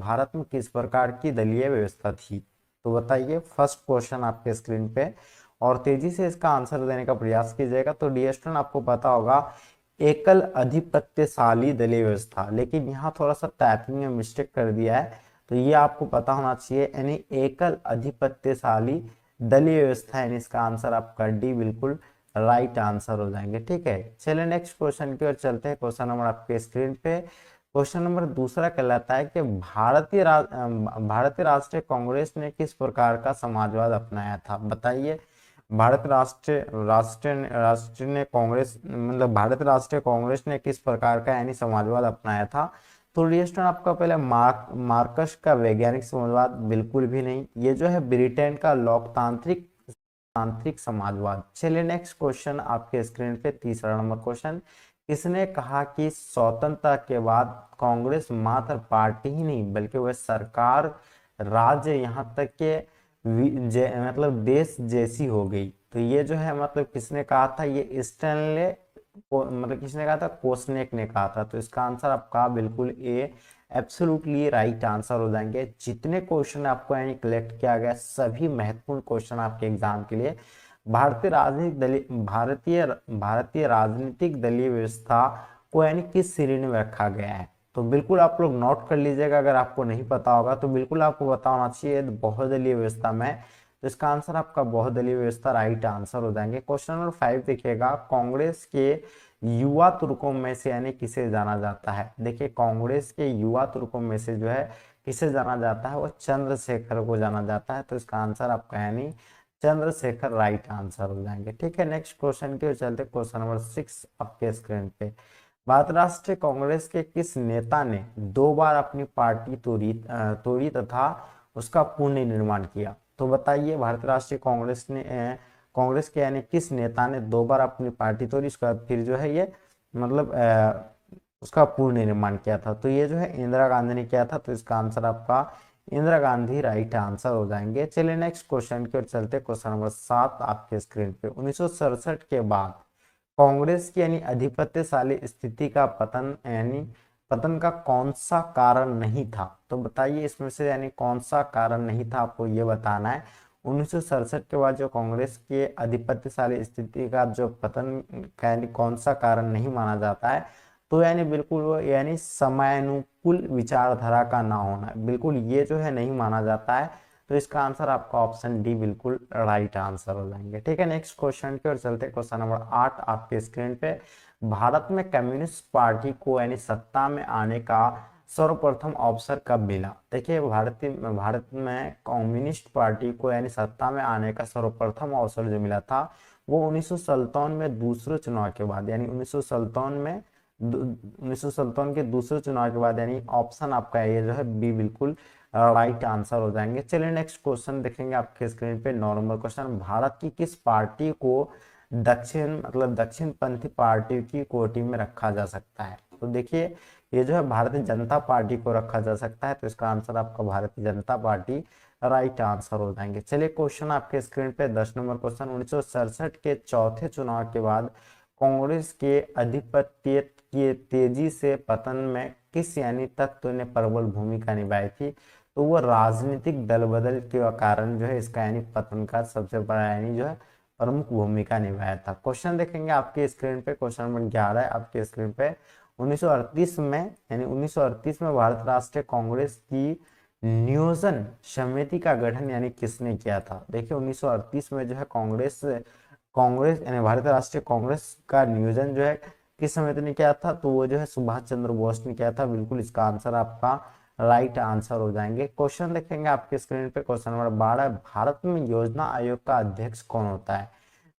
भारत में किस प्रकार की दलीय व्यवस्था थी? तो बताइए फर्स्ट क्वेश्चन आपके स्क्रीन पे, और तेजी से इसका आंसर देने का प्रयास कीजिएगा। तो डियर स्टूडेंट, आपको पता होगा एकल अधिपत्यशाली दलीय व्यवस्था, लेकिन यहाँ थोड़ा सा टाइपिंग में मिस्टेक कर दिया है, तो ये आपको पता होना चाहिए, यानी एकल अधिपत्यशाली दलीय व्यवस्था, यानी इसका आंसर आपका डी बिल्कुल राइट आंसर हो जाएंगे। ठीक है, चलिए नेक्स्ट क्वेश्चन की ओर चलते हैं। क्वेश्चन नंबर आपके स्क्रीन पे, क्वेश्चन नंबर दूसरा कहलाता है कि भारतीय राष्ट्रीय कांग्रेस ने किस प्रकार का समाजवाद अपनाया था? बताइए। भारत राष्ट्रीय राष्ट्रीय राष्ट्रीय ने कांग्रेस मतलब भारतीय राष्ट्रीय कांग्रेस ने किस प्रकार का यानी समाजवाद अपनाया था? तो डियर आपका पहले मार्क्स का वैज्ञानिक समाजवाद बिल्कुल भी नहीं, ये जो है ब्रिटेन का लोकतांत्रिक तांत्रिक समाजवाद। चलिए नेक्स्ट क्वेश्चन आपके स्क्रीन पे, तीसरा नंबर क्वेश्चन, किसने कहा कि स्वतंत्रता के बाद कांग्रेस मात्र पार्टी ही नहीं बल्कि वह सरकार, राज्य, यहाँ तक के मतलब देश जैसी हो गई? तो ये जो है मतलब किसने कहा था? ये स्टैनले मतलब किसने कहा था? कोसनेक ने कहा था। तो इसका आंसर आपका बिल्कुल ए एब्सोल्युटली राइट आंसर हो जाएंगे। जितने क्वेश्चन आपको यानी कलेक्ट किया गया, सभी महत्वपूर्ण क्वेश्चन आपके एग्जाम के लिए भारतीय राजनीतिक दलीय व्यवस्था को यानी किस श्रेणी में रखा गया है? तो बिल्कुल आप लोग नोट कर लीजिएगा, अगर आपको नहीं पता होगा तो बिल्कुल आपको पता होना चाहिए बहुदलीय व्यवस्था में। तो इसका आंसर आपका बहुदलीय व्यवस्था राइट आंसर हो जाएंगे। क्वेश्चन नंबर 5 देखिएगा, कांग्रेस के युवा तुर्कों में से यानी किसे जाना जाता है? देखिए कांग्रेस के युवा तुर्कों में से जो है किसे जाना जाता है? वो चंद्रशेखर को जाना जाता है। तो इसका आंसर आपका यानी चंद्रशेखर राइट आंसर हो जाएंगे। ठीक है, नेक्स्ट क्वेश्चन की ओर चलते, क्वेश्चन नंबर 6 आपके स्क्रीन पे, भारत राष्ट्रीय कांग्रेस के किस नेता ने 2 बार अपनी पार्टी तोड़ी तथा उसका पुनर्निर्माण किया? तो बताइए भारत राष्ट्रीय कांग्रेस के यानी किस नेता ने 2 बार अपनी पार्टी तोड़ी, उसका फिर जो है ये मतलब उसका पुनर्निर्माण किया था? तो ये जो है इंदिरा गांधी ने किया था। तो इसका आंसर आपका इंदिरा गांधी राइट आंसर हो जाएंगे। चलिए नेक्स्ट क्वेश्चन की ओर चलते, क्वेश्चन नंबर 7 आपके स्क्रीन पे, 1967 के बाद कांग्रेस की यानी अधिपत्यशाली स्थिति का पतन का कौन सा कारण नहीं था? तो बताइए इसमें से यानी कौन सा कारण नहीं था, आपको ये बताना है। 1967 के बाद जो कांग्रेस के अधिपत्यशाली स्थिति का जो पतन का यानी कौन सा कारण नहीं माना जाता है? तो यानी बिल्कुल वो यानी समयानुकूल विचारधारा का ना होना, बिल्कुल ये जो है नहीं माना जाता है। तो इसका आंसर आपका ऑप्शन डी बिल्कुल राइट आंसर हो जाएंगे। ठीक है, नेक्स्ट क्वेश्चन की ओर चलते, क्वेश्चन नंबर 8 आपके स्क्रीन पे, भारत में कम्युनिस्ट पार्टी को यानी सत्ता में आने का सर्वप्रथम अवसर कब मिला? देखिए भारत में कम्युनिस्ट पार्टी को यानी सत्ता में आने का सर्वप्रथम अवसर जो मिला था वो 1957 में दूसरे चुनाव के बाद, यानी 1957 के दूसरे चुनाव के बाद, यानी ऑप्शन आपका ये जो है बी बिल्कुल राइट आंसर हो जाएंगे। चलिए नेक्स्ट क्वेश्चन देखेंगे आपके स्क्रीन पे, नॉर्मल क्वेश्चन, भारत की किस पार्टी को दक्षिणपंथी पार्टी की कोटि में रखा जा सकता है? तो देखिए ये जो है भारतीय जनता पार्टी को रखा जा सकता है। तो इसका आंसर आपका Bharatiya Janata party right answer हो जाएंगे। चलिए क्वेश्चन आपके स्क्रीन पे 10 नंबर क्वेश्चन, 1967 के चौथे चुनाव के बाद कांग्रेस के आधिपत्य के तेजी से पतन में किस यानी तत्व ने प्रबल भूमिका निभाई थी? तो वो राजनीतिक दल बदल के कारण जो है इसका यानी पतन का सबसे बड़ा यानी जो है प्रमुख भूमिका निभाया था। क्वेश्चन देखेंगे आपके स्क्रीन पे, क्वेश्चन नंबर 11 आपके स्क्रीन पे, 1938 में यानी 1938 में भारत राष्ट्रीय कांग्रेस की नियोजन समिति का गठन यानी किसने किया था? देखिए 1938 में जो है कांग्रेस कांग्रेस यानी भारतीय राष्ट्रीय कांग्रेस का नियोजन जो है किस समिति ने किया था? तो वो जो है सुभाष चंद्र बोस ने किया था। बिल्कुल इसका आंसर आपका राइट आंसर हो जाएंगे। क्वेश्चन देखेंगे आपके स्क्रीन पे, क्वेश्चन नंबर 12, भारत में योजना आयोग का अध्यक्ष कौन होता है?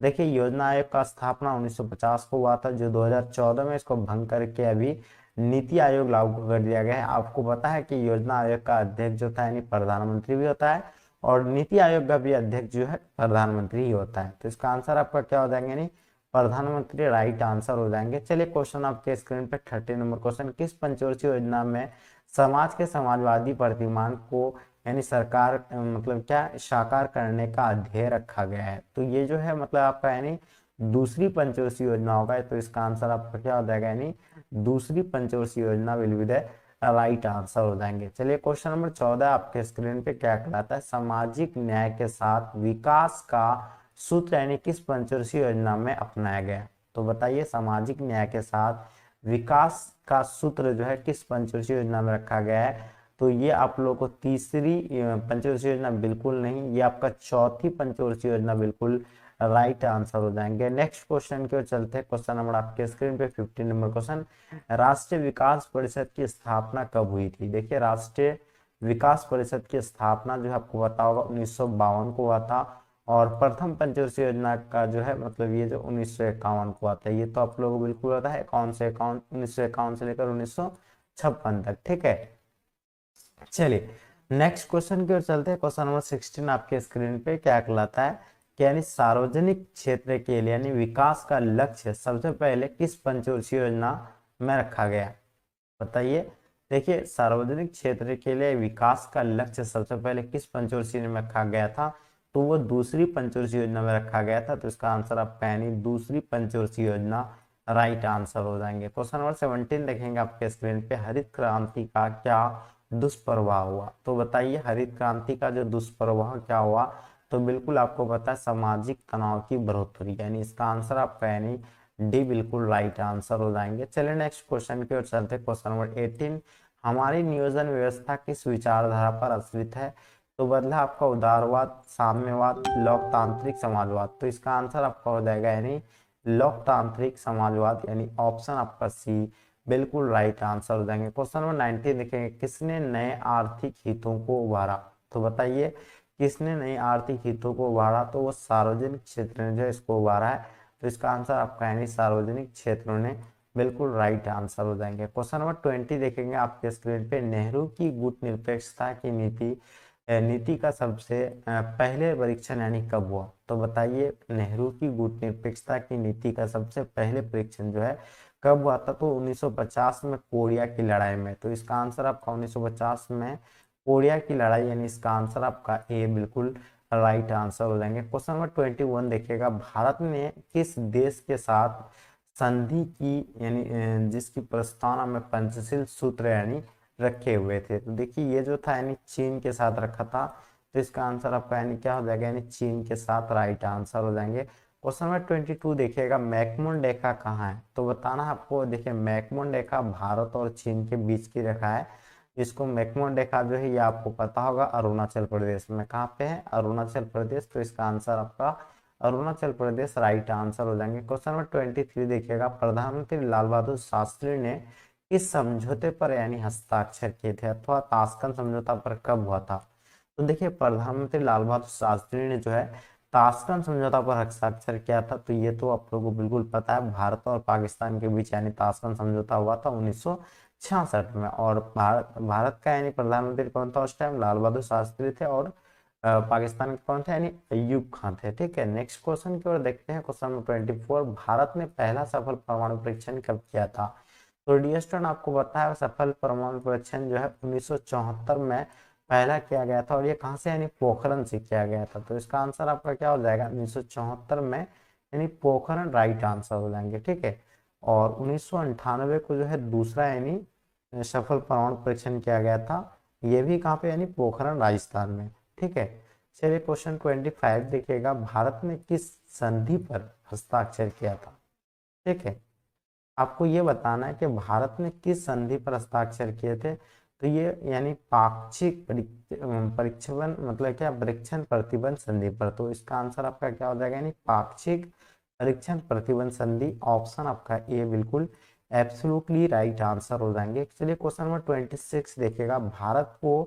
देखिए योजना आयोग का स्थापना 1950 को हुआ था, जो 2014 में इसको भंग करके अभी नीति आयोग लागू कर दिया गया है। आपको पता है कि योजना आयोग का अध्यक्ष जो था यानी प्रधानमंत्री भी होता है, और नीति आयोग का भी अध्यक्ष जो है प्रधानमंत्री ही होता है। तो इसका आंसर आपका क्या हो जाएंगे? यानी प्रधानमंत्री राइट आंसर हो जाएंगे। चलिए क्वेश्चन आपके स्क्रीन पे 30 नंबर क्वेश्चन, किस पंचवर्षीय योजना में समाज के समाजवादी प्रतिमान को यानी सरकार मतलब क्या साकार करने का ध्येय रखा गया है? तो ये जो है मतलब आपका यानी दूसरी पंचवर्षीय योजना होगा। तो इसका आंसर आपका क्या हो जाएगा? यानी दूसरी पंचवर्षीय योजना will be the right answer हो जाएंगे। चलिए क्वेश्चन नंबर 14 आपके स्क्रीन पे क्या कहलाता है, सामाजिक न्याय के साथ विकास का सूत्र यानी किस पंचवर्षीय योजना में अपनाया गया। तो बताइए सामाजिक न्याय के साथ विकास का सूत्र जो है किस पंचवर्षीय योजना में रखा गया है। तो ये आप लोगों को तीसरी पंचवर्षीय योजना बिल्कुल नहीं, ये आपका चौथी पंचवर्षीय योजना बिल्कुल राइट आंसर हो जाएंगे। नेक्स्ट क्वेश्चन की ओर चलते हैं। क्वेश्चन नंबर आपके स्क्रीन पे 15 नंबर क्वेश्चन, राष्ट्रीय विकास परिषद की स्थापना कब हुई थी। देखिए राष्ट्रीय विकास परिषद की स्थापना जो है आपको पता होगा 1952 को हुआ था, और प्रथम पंचवर्षीय योजना का जो है मतलब ये जो 1951 को आता है, ये तो आप लोगों को बिल्कुल पता है, 1951 से लेकर 1956 तक। ठीक है, चलिए नेक्स्ट क्वेश्चन की ओर चलते हैं। क्वेश्चन नंबर 16 आपके स्क्रीन पे क्या कहलाता है कि यानी सार्वजनिक क्षेत्र के लिए यानी विकास का लक्ष्य सबसे पहले किस पंचवर्षीय योजना में रखा गया। बताइए, देखिए सार्वजनिक क्षेत्र के लिए विकास का लक्ष्य सबसे पहले किस पंचवर्षीय में रखा गया था, तो वो दूसरी पंचवर्षीय योजना में रखा गया था। तो इसका आंसर आपका यानी दूसरी पंचवर्षीय योजना राइट आंसर हो जाएंगे। क्वेश्चन नंबर 17 देखेंगे आपके स्क्रीन पे, हरित क्रांति का क्या दुष्प्रभाव हुआ। तो बताइए हरित क्रांति का जो दुष्प्रभाव क्या हुआ, तो बिल्कुल आपको पता है सामाजिक तनाव की बढ़ोतरी, यानी इसका आंसर आपका यानी डी बिल्कुल राइट आंसर हो जाएंगे। चलिए नेक्स्ट क्वेश्चन की ओर चलते हैं। क्वेश्चन नंबर 18, हमारी नियोजन व्यवस्था किस विचारधारा पर आश्रित है। तो बदला आपका उदारवाद, साम्यवाद, लोकतांत्रिक समाजवाद। तो इसका आंसर आपका हो जाएगा यानी लोकतांत्रिक समाजवाद, यानी ऑप्शन आपका सी बिल्कुल राइट आंसर हो जाएंगे। क्वेश्चन नंबर 19 देखेंगे, किसने नए आर्थिक हितों को उभारा। तो बताइए किसने नए आर्थिक हितों को उभारा, तो वो सार्वजनिक क्षेत्र ने जो इसको उभारा है। तो इसका आंसर आपका यानी सार्वजनिक क्षेत्रों ने बिल्कुल राइट आंसर हो जाएंगे। क्वेश्चन नंबर 20 देखेंगे आपके स्क्रीन पे, नेहरू की गुट निरपेक्षता की नीति का सबसे पहले परीक्षण यानी कब हुआ। तो बताइए नेहरू की गुट निरपेक्षता की नीति का सबसे पहले परीक्षण जो है कब हुआ था। तो 1950 में कोरिया की लड़ाई में। तो इसका आंसर आपका 1950 में कोरिया की लड़ाई, यानी इसका आंसर आपका ए बिल्कुल राइट आंसर हो जाएंगे। क्वेश्चन नंबर 21 देखिएगा, भारत ने किस देश के साथ संधि की यानी जिसकी प्रस्तावना में पंचशील सूत्र यानी रखे हुए थे। तो देखिए ये जो था यानी चीन के साथ रखा था। तो इसका आंसर आपका यानी क्या हो जाएगा, यानी चीन के साथ राइट आंसर हो जाएंगे। क्वेश्चन नंबर 22 देखिएगा, मैकमोहन रेखा कहाँ है। तो बताना आपको, देखिए मैकमोहन रेखा भारत और चीन के बीच की रेखा है। इसको मैकमोहन रेखा जो है ये आपको पता होगा अरुणाचल प्रदेश में। कहाँ पे है, अरुणाचल प्रदेश। तो इसका आंसर आपका अरुणाचल प्रदेश राइट आंसर हो जाएंगे। क्वेश्चन नंबर 23 देखिएगा, प्रधानमंत्री लाल बहादुर शास्त्री ने इस समझौते पर यानी हस्ताक्षर किए थे अथवा ताशकंद समझौता पर कब हुआ था। तो देखिए प्रधानमंत्री लाल बहादुर शास्त्री ने जो है ताशकंद समझौता पर हस्ताक्षर किया था। तो ये तो आप लोगों को बिल्कुल पता है, भारत और पाकिस्तान के बीच यानी ताशकंद समझौता हुआ था 1966 में। और भारत का यानी प्रधानमंत्री कौन था उस टाइम, लाल बहादुर शास्त्री थे, और पाकिस्तान के कौन थे यानी अय्यूब खान थे। ठीक है, नेक्स्ट क्वेश्चन की ओर देखते हैं। क्वेश्चन नंबर 24, भारत ने पहला सफल परमाणु परीक्षण कब किया था। तो डियर स्टूडेंट आपको पता है सफल परमाणु परीक्षण जो है 1974 में पहला किया गया था, और ये कहाँ से यानी पोखरण से किया गया था। तो इसका आंसर आपका क्या हो जाएगा, 1974 में यानी पोखरण राइट आंसर हो जाएंगे। ठीक है, और 1998 को जो है दूसरा यानी सफल परमाणु परीक्षण किया गया था, ये भी कहाँ पे यानी पोखरण राजस्थान में। ठीक है, चलिए क्वेश्चन 25 देखिएगा, भारत ने किस संधि पर हस्ताक्षर किया था। ठीक है, आपको ये बताना है कि भारत ने किस संधि पर हस्ताक्षर किए थे। तो ये यानी पाक्षिक परीक्षण मतलब क्या, परीक्षण प्रतिबंध संधि पर। तो इसका आंसर आपका क्या हो जाएगा, यानी पाक्षिक परीक्षण प्रतिबंध संधि, ऑप्शन आपका ए बिल्कुल एब्सोल्युटली राइट आंसर हो जाएंगे। चलिए क्वेश्चन नंबर 26 देखिएगा, भारत को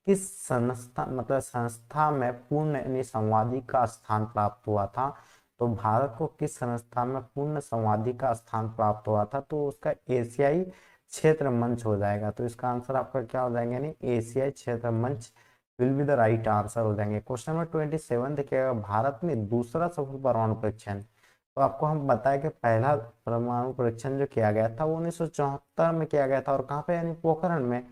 किस संस्था मतलब संस्था में पूर्ण यानी संवादी का स्थान प्राप्त हुआ था। तो भारत को किस संस्था में पूर्ण संवादी का स्थान प्राप्त हुआ था, तो उसका एशियाई क्षेत्र मंच हो जाएगा। तो इसका आंसर आपका क्या हो जाएगा, यानी एशियाई क्षेत्र मंच will be the right answer हो जाएंगे। क्वेश्चन नंबर 27 देखिएगा, भारत ने दूसरा सफल परमाणु परीक्षण। तो आपको हम बताया कि पहला परमाणु परीक्षण जो किया गया था वो 1974 में किया गया था, और कहाँ पे यानी पोखरण में।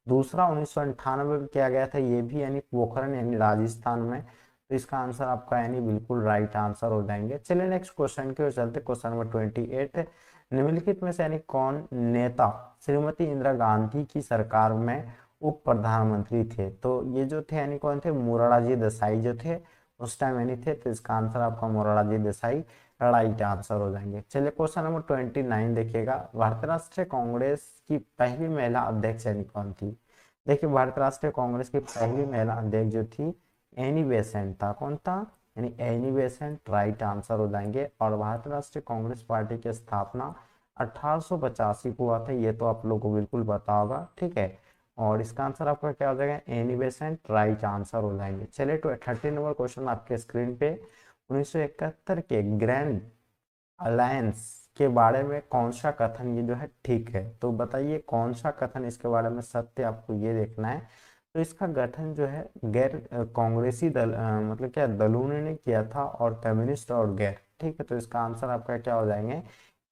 दूसरा 1998 में किया गया था, ये भी यानी पोखरण यानी राजस्थान में। तो इसका आंसर आपका यानी बिल्कुल राइट आंसर हो जाएंगे। चलिए नेक्स्ट क्वेश्चन की ओर चलते। क्वेश्चन नंबर 28, निम्नलिखित में से यानी कौन नेता श्रीमती इंदिरा गांधी की सरकार में उप प्रधानमंत्री थे? तो ये जो थे यानी कौन थे? मोरारजी देसाई जो थे उस टाइम यानी थे। तो इसका आंसर आपका मोरारजी देसाई राइट आंसर हो जाएंगे। चलिए क्वेश्चन नंबर 29 देखिएगा। भारतीय राष्ट्रीय कांग्रेस की पहली महिला अध्यक्ष यानी कौन थी? देखिए भारतीय राष्ट्रीय कांग्रेस की पहली महिला अध्यक्ष जो थी एनी बेसेंट था। कौन था? यानी एनी बेसेंट राइट आंसर हो जाएंगे। और भारतीय राष्ट्रीय कांग्रेस पार्टी की स्थापना 1885 को हुआ था, ये तो आप लोगों को बिल्कुल पता होगा, ठीक है। और इसका आंसर आपका क्या हो जाएगा? एनी बेसेंट राइट आंसर हो जाएंगे। चलिए 30 नंबर क्वेश्चन आपके स्क्रीन पे। 1971 के ग्रैंड अलायंस के बारे में कौन सा कथन ये जो है ठीक है? तो बताइए कौन सा कथन इसके बारे में सत्य, आपको ये देखना है। तो इसका गठन जो है गैर कांग्रेसी दल मतलब क्या दलों ने किया था, और कम्युनिस्ट और गैर, ठीक है। तो इसका आंसर आपका क्या हो जाएंगे?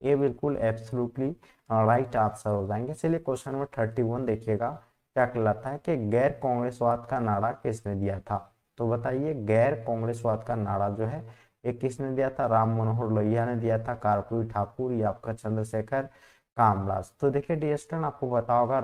ये बिल्कुल एब्सोल्युटली राइट आंसर हो जाएंगे। चलिए क्वेश्चन नंबर 31 देखिएगा। क्या कहलाता है कि गैर कांग्रेसवाद का नारा किसने दिया था? तो बताइए गैर कांग्रेसवाद का नारा जो है ये किसने दिया था? राम मनोहर लोहिया ने दिया था, कर्पूरी ठाकुर या आपका चंद्रशेखर कामराज? तो देखिए डियर स्टूडेंट, आपको पता होगा